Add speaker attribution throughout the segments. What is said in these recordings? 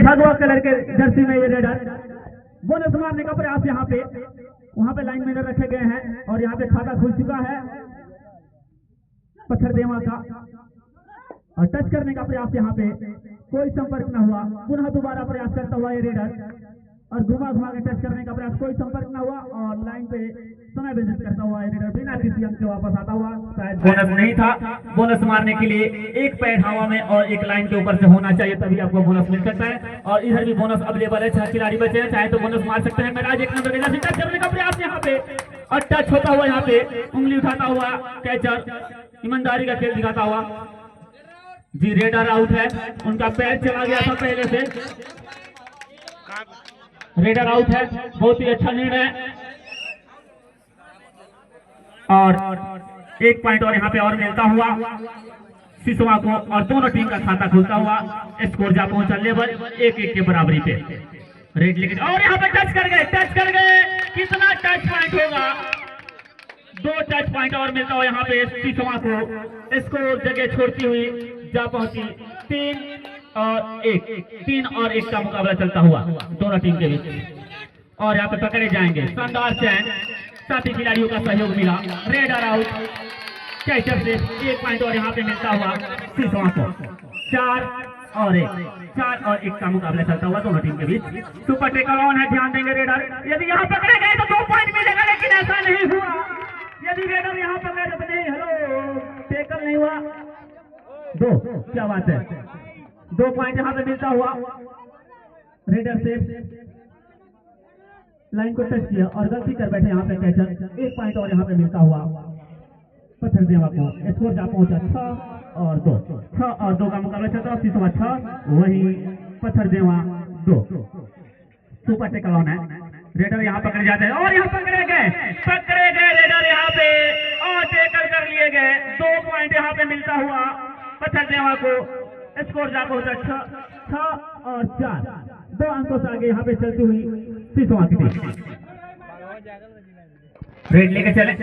Speaker 1: भगवा कलर के जर्सी में ये रेडर बोनस मारने का प्रयास यहाँ पे, वहां पे लाइन मेनर रखे गए हैं और यहाँ पे खाता खुल चुका है पत्थर देवा का और टच करने का प्रयास यहाँ पे कोई संपर्क न हुआ। पुनः दोबारा प्रयास करता हुआ ये रेडर और घुमा घुमा के टच करने का प्रयास, कोई संपर्क न हुआ और लाइन पे समय व्यतीत करता हुआ ये रेडर बिना किसी अंक के वापस आता हुआ। शायद बोनस नहीं था, बोनस मारने के लिए एक पैर हवा में और एक लाइन के ऊपर से होना चाहिए तभी आपको बोनस मिल सकता है। और इधर भी बोनस अवेलेबल है, 6 खिलाड़ी बचे हैं, चाहे तो बोनस मार सकते हैं। मेरा 1 नंबर के टच करने का प्रयास यहाँ पे और टच होता हुआ यहाँ पे उंगली उठाता हुआ कैचर ईमानदारी का खेल दिखाता हुआ जी। रेडर आउट है, उनका पैर चला गया था पहले से, रेडर आउट है। बहुत ही अच्छा निर्णय और 1 पॉइंट और यहाँ पे और मिलता हुआ सिसवा को और दोनों टीम का खाता खुलता हुआ। स्कोर जा पहुंचा लेवल 1-1 के बराबरी पे। रेड लेके और यहाँ पे टच कर गए, कितना टच पॉइंट होगा? 2 टच पॉइंट और मिलता हुआ यहाँ पे सिसवा को। स्कोर जगह छोड़ती हुई जा पहुंची 3 और 1 का मुकाबला चलता हुआ दोनों टीम के बीच और यहाँ पे पकड़े जाएंगे। शानदार चैन, साथी खिलाड़ियों का सहयोग मिला। रेडर आउट, कैचर से 1 पॉइंट और यहाँ पे मिलता हुआ सिसवा को। 4 और 1 का मुकाबला चलता हुआ दोनों टीम के बीच। सुपर टेकल ऑन है, ध्यान देंगे रेडर। यदि यहाँ पकड़े गए तो 2 पॉइंट मिलेगा, लेकिन ऐसा नहीं हुआ। यदि रेडर यहाँ पकड़े तो नहीं, हेलो टेकल नहीं हुआ। 2, क्या बात है, 2 पॉइंट यहाँ पे मिलता हुआ। रेडर से लाइन को टच किया और गलती कर बैठे यहाँ पे कैचर। 1 पॉइंट और यहाँ पे मिलता हुआ पत्थर देवा को। स्कोर जा पहुंचा 6 और 2 का मुकाबला चलता हुआ। सिसवा 6 वही पत्थर देवा 2। सुपर टेकल ऑन है, रेडर यहाँ पकड़े जाते हैं और यहाँ पकड़े गए रेडर यहाँ पे और टेकल कर लिए गए। 2 पॉइंट यहाँ पे मिलता हुआ पत्थर देवा को। स्कोर जा पहुंचा 6 और 4, 2 अंकों से आगे यहाँ पे चलती हुई सिसवा की टीम। रेड लेके चले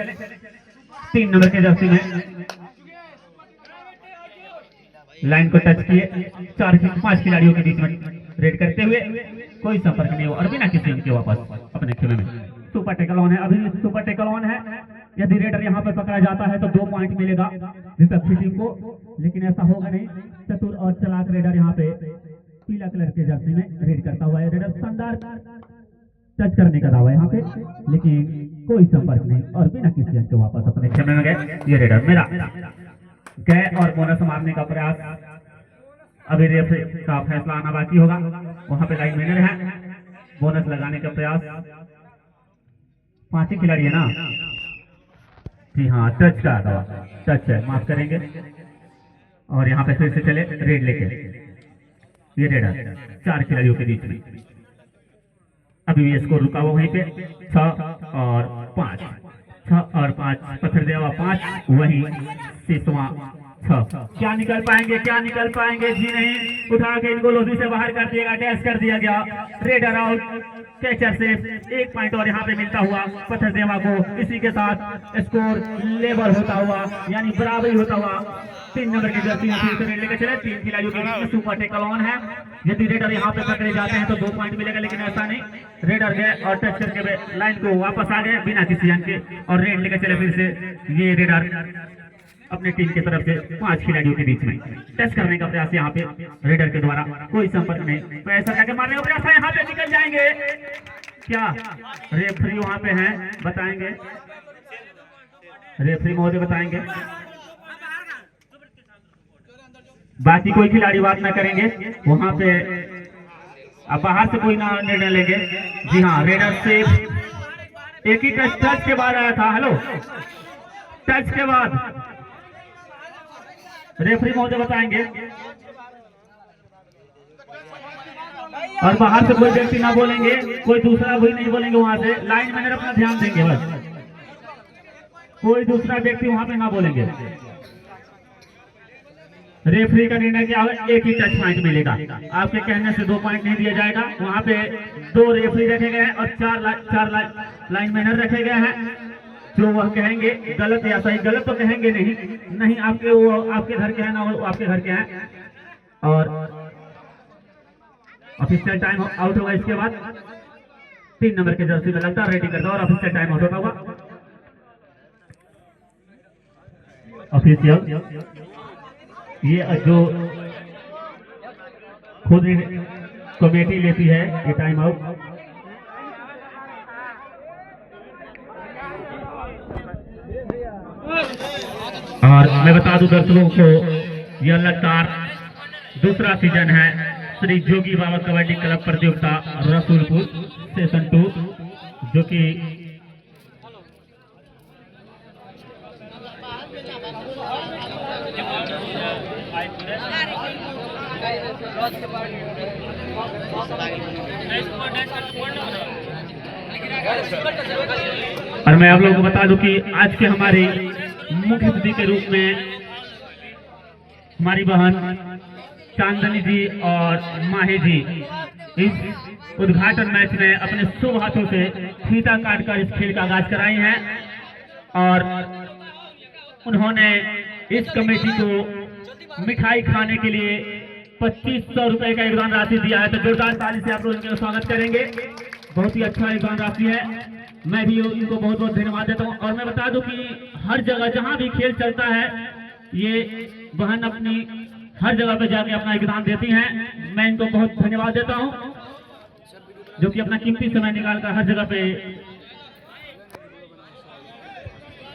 Speaker 1: 3 नंबर के जर्सी में, लाइन को टच किए 4-5 खिलाड़ियों के बीच में रेड करते हुए कोई संपर्क नहीं हुआ और बिना किसी अंक के वापस अपने खेमे में। सुपर टेकल ऑन है, अभी सुपर टेकल ऑन है। यदि रेडर यहाँ पे पकड़ा जाता है तो 2 पॉइंट मिलेगा विपक्षी टीम को, लेकिन ऐसा होगा नहीं। चतुर और चलाक रेडर यहाँ पे पीला कलर के जर्सी में रेड करता हुआ है। रेडर शानदार टच करने का दावा यहाँ पे, लेकिन कोई संपर्क नहीं और बिना किसी अंक के वापस अपने खेमे में गए। ये रेडर मेरा गए और बोनस मारने का प्रयास। अभी रेफरी का फैसला आना बाकी होगा। वहां पे लाइन मेनर है, बोनस लगाने का प्रयास। 5 ही खिलाड़ी है ना जी हाँ, टच का दवा, टच है, माफ करेंगे। और यहाँ पे फिर से चले रेड लेके, ये रेडर 4 खिलाड़ियों के बीच में। अभी भी स्कोर रुका हुआ वहीं पे 6 और 5 पत्थर देवा 5 वही सिसवा 6। क्या निकल पाएंगे जी नहीं, उठा के इनको लोधी से बाहर कर दिएगा, डैश कर दिया गया। रेडर आउट, कैचर से 1 पॉइंट और यहाँ पे मिलता हुआ पत्थर देवा को। इसी के साथ स्कोर लेवल होता हुआ यानी बराबरी होता हुआ 3 नंबर की जर्सी में रेड लेकर चले। 3 खिलाड़ियों के बीच में सुपर टेकल ऑन है। यदि रेडर यहाँ पे पकड़े जाते हैं तो 2 पॉइंट मिलेगा, लेकिन ऐसा नहीं। रेडर गए और टच करके लाइन को वापस आ गए बिना किसी अंक के और रेड लेकर चले। फिर से ये रेडर अपने टीम की तरफ से 5 खिलाड़ियों के बीच में टच करने का प्रयास यहाँ पे रेडर के द्वारा, कोई संपर्क नहीं। पैसा जाके मारने का प्रयास है, यहाँ पे निकल जाएंगे क्या? रेफरी वहां पे हैं, बताएंगे, रेफरी महोदय बताएंगे। बाकी कोई खिलाड़ी बात ना करेंगे वहां पे, अब बाहर से कोई ना निर्णय लेंगे। जी हाँ, रेडर से एक ही टच के बाद आया था। हेलो, टच के बाद रेफरी महोदय बताएंगे। और बाहर से कोई व्यक्ति ना बोलेंगे, कोई दूसरा भी नहीं बोलेंगे। वहां से लाइन मैनर अपना ध्यान देंगे, बस कोई दूसरा व्यक्ति वहां पे ना बोलेंगे। रेफरी का निर्णय क्या होगा? एक ही टच पॉइंट मिलेगा। आपके कहने से 2 पॉइंट नहीं दिया जाएगा। वहां पे 2 रेफरी रखे गए हैं और 4 लाइन मैनर रखे गए हैं। जो वह कहेंगे गलत या सही, गलत तो कहेंगे नहीं, आपके वो आपके घर के हैं ना, वो आपके घर के हैं। और ऑफिशियल टाइम आउट होगा। इसके बाद 3 नंबर के जर्सी में लगता रेडी करता और ऑफिशियल टाइम आउट होगा। ऑफिशियल ये जो खुद कमेटी लेती है ये टाइम आउट। और मैं बता दूं दर्शकों को यह लगातार दूसरा सीजन है श्री जोगी बाबा कबड्डी क्लब प्रतियोगिता रसूलपुर सेशन 2, जो कि और मैं आप लोगों को बता दूं कि आज के हमारे मुख्य अतिथि के रूप में हमारी बहन चांदनी जी और माही जी इस उद्घाटन मैच में अपने शुभ हाथों से फीता काटकर इस खेल का आगाज कराई हैं और उन्होंने इस कमेटी को मिठाई खाने के लिए 2500 रुपए का योगदान राशि दिया है। तो जोरदार ताली से आप लोग इनका स्वागत करेंगे। बहुत ही अच्छा योगदान राशि है। मैं भी इनको बहुत बहुत धन्यवाद देता हूं। और मैं बता दूं कि हर जगह जहां भी खेल चलता है ये बहन अपनी हर जगह पे जाके अपना योगदान देती हैं। मैं इनको बहुत धन्यवाद देता हूं, जो कि अपना कीमती समय निकालकर हर जगह पे।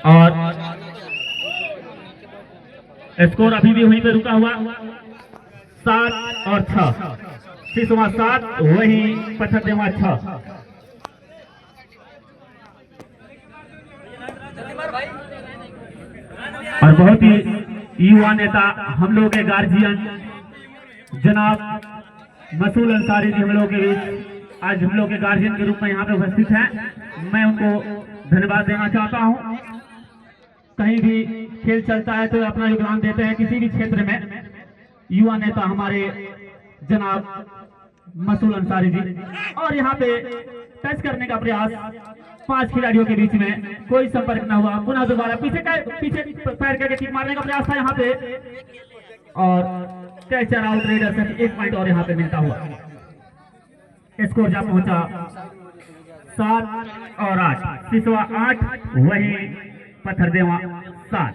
Speaker 1: और स्कोर अभी भी वहीं पे रुका हुआ 7 और 6, सिसवा 7 वही पत्थरदेवा 6। और बहुत ही युवा नेता हम लोगों के गार्जियन जनाब मसूल अंसारी जी हम लोगों के बीच आज हम लोग के गार्जियन के रूप में यहाँ पे उपस्थित हैं। मैं उनको धन्यवाद देना चाहता हूँ। कहीं भी खेल चलता है तो अपना योगदान देते हैं किसी भी क्षेत्र में। युवा नेता हमारे जनाब मसूल अंसारी जी। और यहाँ पे टच करने का प्रयास 5 खिलाड़ियों के बीच में, कोई संपर्क न हुआ। पुनः दोबारा पीछे पैर करके किक मारने का प्रयास था यहाँ पे और कैचर आउट। रेडर से 1 पॉइंट और यहाँ पे मिलता हुआ स्कोर जा पहुंचा 7 और 8, सिसवा 8 वही पत्थरदेवा 7।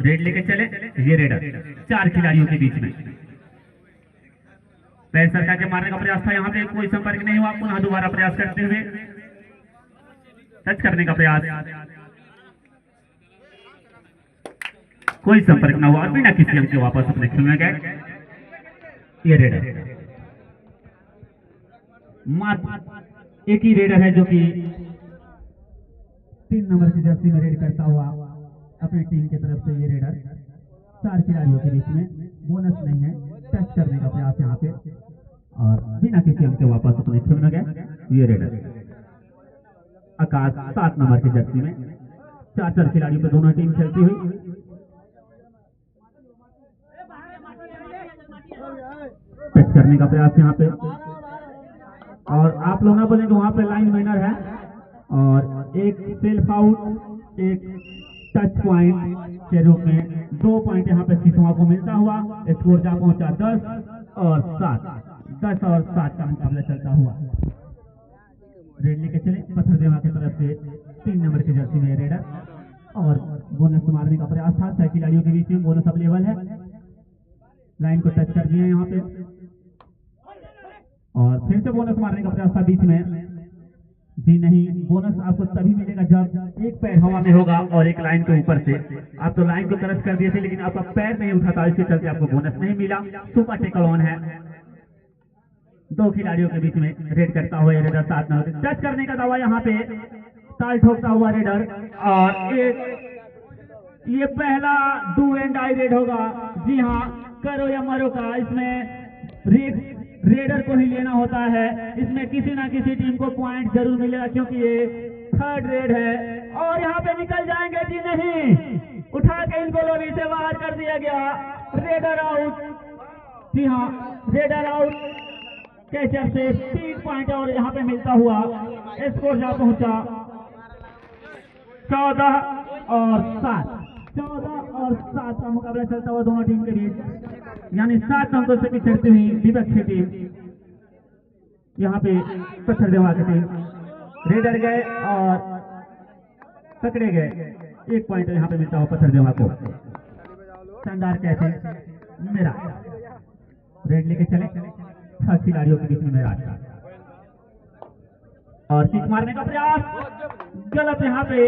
Speaker 1: रेड लेके चले ये रेडर 4 खिलाड़ियों के बीच में पैर सरका के मारने का प्रयास था। यहाँ पे कोई संपर्क नहीं हुआ। पुनः दोबारा प्रयास करते हुए टच करने का प्रयास, कोई संपर्क न हुआ और बिना किसी अंक के वापस अपने खेल में गए ये रेडर। मात्र एक ही रेडर है जो कि 3 नंबर की जर्सी में रेड करता हुआ अपनी टीम की तरफ से ये रेडर 4 खिलाड़ियों के बीच में, बोनस नहीं है। टच करने का प्रयास यहाँ पे और बिना किसी अंक के वापस अपने खेल में गए ये रेडर। आकाश 7 नंबर की जर्सी में 4 खिलाड़ियों पे दोनों टीम खेलती हुई। टच करने का प्रयास यहाँ पे और आप लोग ना बोलेंगे वहां पे लाइन माइनर है और एक सेल्फ आउट, एक टच पॉइंट के रूप में 2 पॉइंट यहाँ पे सिसवा को मिलता हुआ। स्कोर जा पहुंचा 10 और 7, 10 और 7 का मुकाबला चलता हुआ। रेड लेके चले पत्थरदेवा की तरफ से 3 नंबर की जर्सी में रेडर और बोनस मारने का प्रयास था। 6 खिलाड़ियों के बीच में बोनस अवेलेबल है। लाइन को टच कर दिया यहाँ पे और फिर से बोनस मारने का प्रयास था बीच में। जी नहीं, बोनस आपको तभी मिलेगा जब एक पैर हवा में होगा और एक लाइन के ऊपर से। आप तो लाइन को क्रॉस कर दिए थे लेकिन आपका पैर नहीं उठा था, इसके चलते आपको बोनस नहीं मिला। सुपर टेकल ऑन है। 2 खिलाड़ियों के बीच में रेड करता हुआ रेडर 7 नंबर टच करने का दावा यहाँ पे ताल ठोकता हुआ रेडर और एक ये पहला डू एंड आई रेड होगा। जी हाँ, करो या मरो का इसमें रेडर को ही लेना होता है। इसमें किसी ना किसी टीम को पॉइंट जरूर मिलेगा क्योंकि ये 3rd रेड है। और यहाँ पे निकल जाएंगे जी नहीं, उठा के इनको लोबी से बाहर कर दिया गया। Raider out. जी हाँ, रेडर आउट। कैचर से 3 पॉइंट और यहाँ पे मिलता हुआ स्कोर जा पहुंचा 14 और 7। 14 और 7 का मुकाबला चलता हुआ दोनों टीम के बीच, यानी 7 अंकों से पिछड़ती हुई विपक्षी टीम यहाँ पे पत्थर देवा के टीम रेडर गए और पकड़े गए। 1 पॉइंट यहाँ पे मिलता हुआ पत्थर देवा को। शानदार कैसे मेरा रेड लेके चले 6 खिलाड़ियों के बीच में मेरा और किक मारने का प्रयास गलत। यहाँ पे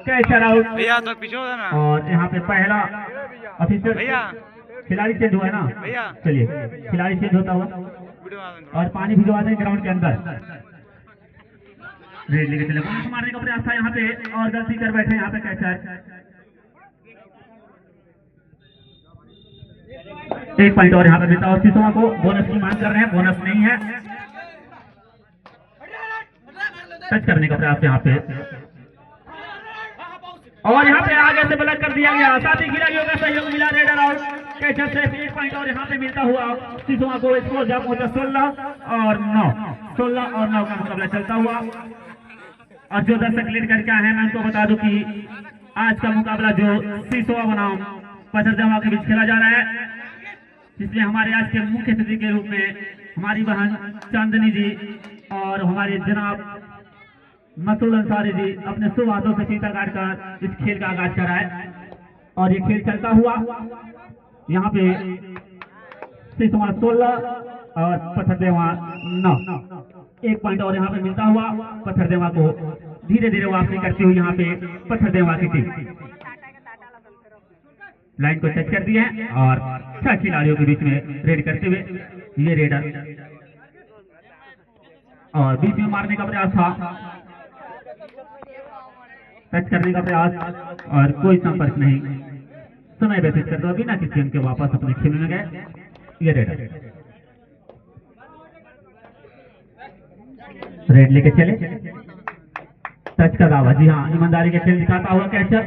Speaker 1: कैचर आउट
Speaker 2: भैया तो पीछे होता ना।
Speaker 1: और यहाँ पे पहला ऑफिसर
Speaker 2: भैया
Speaker 1: खिलाड़ी चेंज हुआ है ना।
Speaker 2: भैया
Speaker 1: चलिए खिलाड़ी चेंज होता हुआ और पानी भिजवा दें ग्राउंड के अंदर। रेड लेके चले मारने का प्रयास था यहाँ पे और गलती कर बैठे यहाँ पे कैचर। 1 पॉइंट और यहाँ पे मिलता है शीशों को। बोनस की मांग कर रहे हैं, बोनस नहीं है। टच करने का प्रयास यहाँ पे और यहाँ पे आगे से ब्लॉक कर दिया गया। साथी खिलाड़ियों का सहयोग मिला रेडर और कैचर से 1 पॉइंट और यहाँ पे मिलता हुआ शीशों को। स्कोर जब पहुंचा 16 और 9 का मुकाबला चलता हुआ। और जो दर्शक लेट करके आए हैं मैं उनको बता दूं कि आज का मुकाबला जो शीशों बनाम पत्थर देवा के बीच खेला जा रहा है, जिसमें हमारे आज के मुख्य अतिथि के रूप में हमारी बहन चांदनी जी और हमारे जनाब मसूल अंसारी जी अपने शुभ हाथों से फीता काटकर इस खेल का आगाज करा है। और ये खेल चलता हुआ यहाँ पे शीशों 16 और पत्थर देवा 9। 1 पॉइंट और यहाँ पे मिलता हुआ पत्थर देवा को। धीरे धीरे वापसी करती हुई यहाँ पे पत्थर देवा की टीम लाइन को टच कर दिए हैं और 6 खिलाड़ियों के बीच में रेड करते हुए ये रेडर और बीच में मारने का प्रयास था, टच करने का प्रयास और कोई संपर्क नहीं। समय व्यतीत करते हुए बिना किसी के वापस अपने खेल में गए ये रेडर। रेड लेके चले टच का दावा। जी हाँ, ईमानदारी के खेल दिखाता हुआ कैचर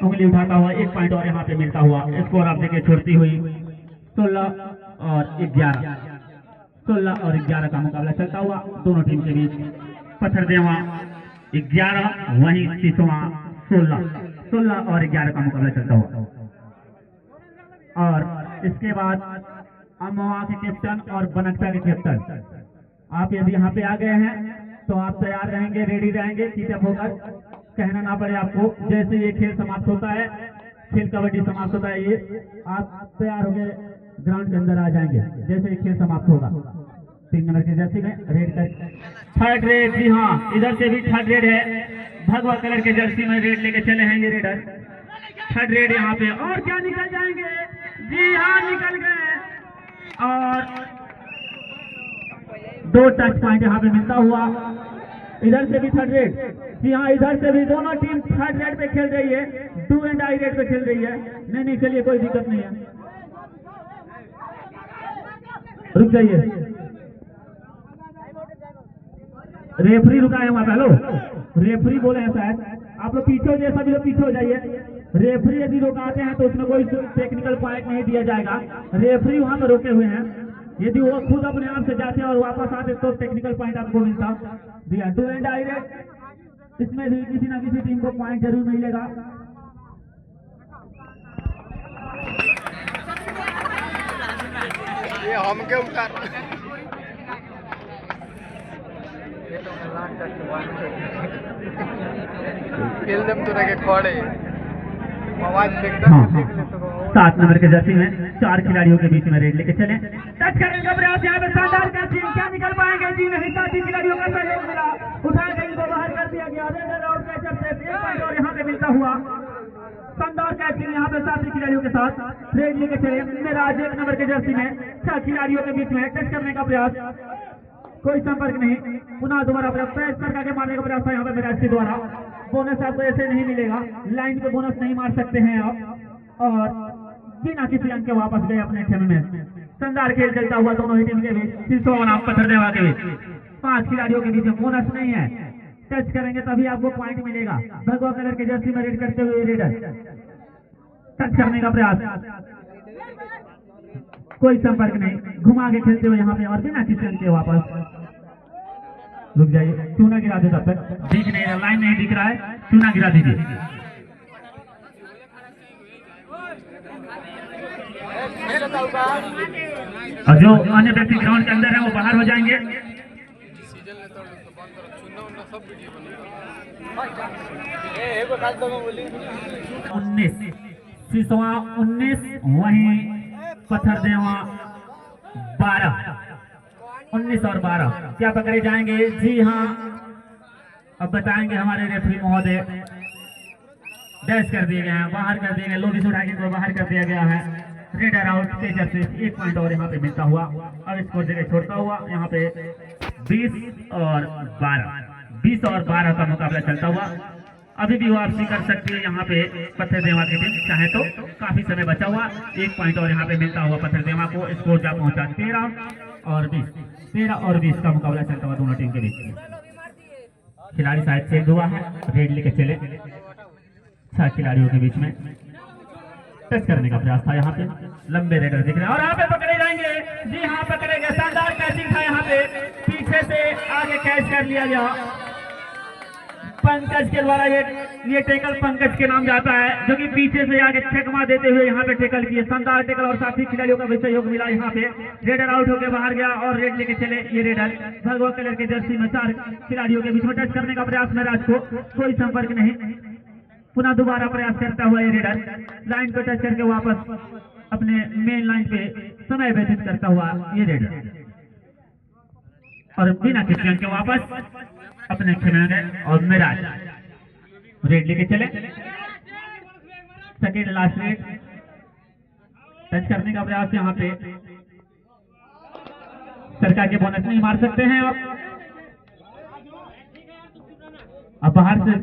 Speaker 1: उंगली उठाता हुआ। 1 पॉइंट और यहाँ पे मिलता हुआ। स्कोर आप देखे छोड़ती हुई 16 और 11। 16 और 11 का मुकाबला चलता हुआ दोनों टीम के बीच। पत्थर देवा 11 वहीं शीशों 16 और 11 का मुकाबला चलता हुआ। और इसके बाद अमवा के कैप्टन और बनकटा के कैप्टन आप यदि यहाँ पे आ गए हैं तो आप तैयार रहेंगे, रेडी रहेंगे, कीटअप होकर कहना ना पड़े आपको। जैसे ये खेल समाप्त होता है, खेल कबड्डी समाप्त होता है, ये आप तैयार होकर ग्राउंड के अंदर आ जाएंगे जैसे ये खेल समाप्त होगा। 3 नंबर की जर्सी में रेड कर 3rd रेड। जी हाँ, इधर से भी 3rd रेड है। भगवा कलर के जर्सी में रेड लेके चले हैं ये रेडर। 3rd रेड यहाँ पे और क्या निकल जाएंगे। जी हाँ, निकल गए और 2 टच पॉइंट यहाँ पे मिलता हुआ। इधर से भी 3rd रेड। जी हाँ, इधर से भी दोनों टीम 3rd रेड पे खेल रही है, डू एंड आई रेड पे खेल रही है। नहीं चलिए कोई दिक्कत नहीं है, रुक जाइए। रेफरी रुका है वहां पे। हेलो, रेफरी बोले हैं शायद, आप लोग पीछे हो जाइए, सभी लोग पीछे हो जाइए। रेफरी यदि रुकाते हैं तो उसमें कोई टेक्निकल पॉइंट नहीं दिया जाएगा। रेफरी वहां पर रोके हुए हैं, यदि वो खुद अपने आप से जाते और वापस आते तो टेक्निकल पॉइंट आपको मिलता। दिया डू एंड आई रेड, इसमें भी किसी ना किसी टीम को पॉइंट जरूर मिलेगा।
Speaker 2: ये हम के उतार खेल दम तो रखे खड़े आवाज देखता।
Speaker 1: 7 नंबर के जर्सी में 4 खिलाड़ियों के बीच में रेड लेके चले। टच करने का प्रयास यहाँ पे शानदार का टीम क्या निकल पाएंगे। जी नहीं, 7 खिलाड़ियों का सहयोग मिला, उठा के इनको बाहर कर दिया गया। रेडर और कैचर से 1 पॉइंट और यहाँ पे मिलता हुआ। शानदार कैचिंग यहाँ पे 7 खिलाड़ियों के साथ रेड लेके चले। मेरा 1 नंबर के जर्सी में 6 खिलाड़ियों के बीच में टच करने का प्रयास, कोई संपर्क नहीं। पुनः दोबारा पैर करके मारने का प्रयास था यहाँ पे मेरा इसके द्वारा। बोनस आपको ऐसे नहीं मिलेगा, लाइन पे बोनस नहीं मार सकते हैं आप। और बिना किसी अंक के वापस गए अपने खेल में। शानदार खेल चलता हुआ दोनों ही टीम के बीच। शीशों बनाम पत्थर देवा के बीच 5 खिलाड़ियों के बीच में बोनस नहीं है। टच करेंगे तभी आपको पॉइंट मिलेगा। भगवा कलर के जर्सी में रेड करते हुए रेडर टच करने का प्रयास, कोई संपर्क नहीं। घुमा के खेलते हुए यहाँ पे और बिना किसी अंक के वापस। रुक जाइए, चूना गिरा दे तब तक। दिख नहीं रहा, लाइन नहीं दिख रहा है, चूना गिरा दीजिए। और जो अन्य व्यक्ति ग्राउंड के अंदर है वो बाहर हो जाएंगे। उन्नीस शीशवा 19 वहीं पत्थर देवा 12 19 और 12 क्या पकड़े जाएंगे? जी हाँ, अब बताएंगे हमारे रेफरी महोदय। डैश कर दिए गए हैं, बाहर कर दिए गए, लोग उठा के बाहर कर दिया गया है। रेडर आउट तेजर से 1 पॉइंट और यहाँ पे मिलता हुआ। अब स्कोर जगह छोड़ता हुआ यहाँ पे 20 और 12 का मुकाबला चलता हुआ। अभी भी वापसी कर सकती है यहाँ पे पत्थर देवा की टीम चाहे तो। काफी समय बचा हुआ, 1 पॉइंट और यहाँ पे मिलता हुआ पत्थर देवा को। स्कोर जा पहुंचा 13 और 20 का मुकाबला चलता हुआ दोनों टीम के बीच। खिलाड़ी शायद चेंज हुआ है, रेड लेके चले। 6 खिलाड़ियों के बीच में टच करने का प्रयास था, यहाँ पे लंबे रेडर दिख रहे हैं और यहाँ पे पकड़े जाएंगे। जी हाँ, पकड़ेंगे। शानदार कैचिंग था यहाँ पे, पीछे से आगे कैच कर लिया गया पंकज के द्वारा। ये टेकल पंकज के नाम जाता है, जो कि पीछे से आगे छकमा देते हुए यहाँ पे टेकल किए। शानदार टेकल और साथी खिलाड़ियों का भी सहयोग मिला। यहाँ पे रेडर आउट होकर बाहर गया और रेड लेके चले। ये रेडर भगवा कलर के जर्सी में 4 खिलाड़ियों के बीच में टच करने का प्रयास में राज को कोई संपर्क नहीं। पुनः दोबारा प्रयास करता हुआ ये रेडर लाइन को टच करके वापस अपने मेन लाइन पे समय व्यतीत करता हुआ ये रेडर और बिना किसी अंक के वापस अपने खेमे गए। और मिराज रेड लेके चले। सेकेंड लास्ट रेड टच करने का प्रयास यहाँ पे सरकार के बोनस नहीं मार सकते हैं आप। अब बाहर से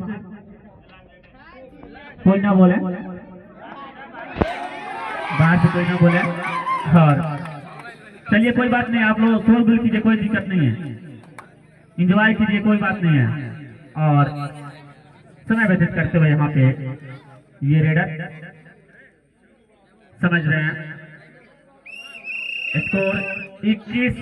Speaker 1: कोई ना बोले, बाहर से कोई ना बोले। और चलिए कोई बात नहीं, आप लोग शोरगुल कीजिए, कोई दिक्कत नहीं है, एंजॉय कीजिए, कोई बात नहीं है। और समय व्यतीत करते हुए यहाँ पे ये रेडर समझ रहे हैं। स्कोर 21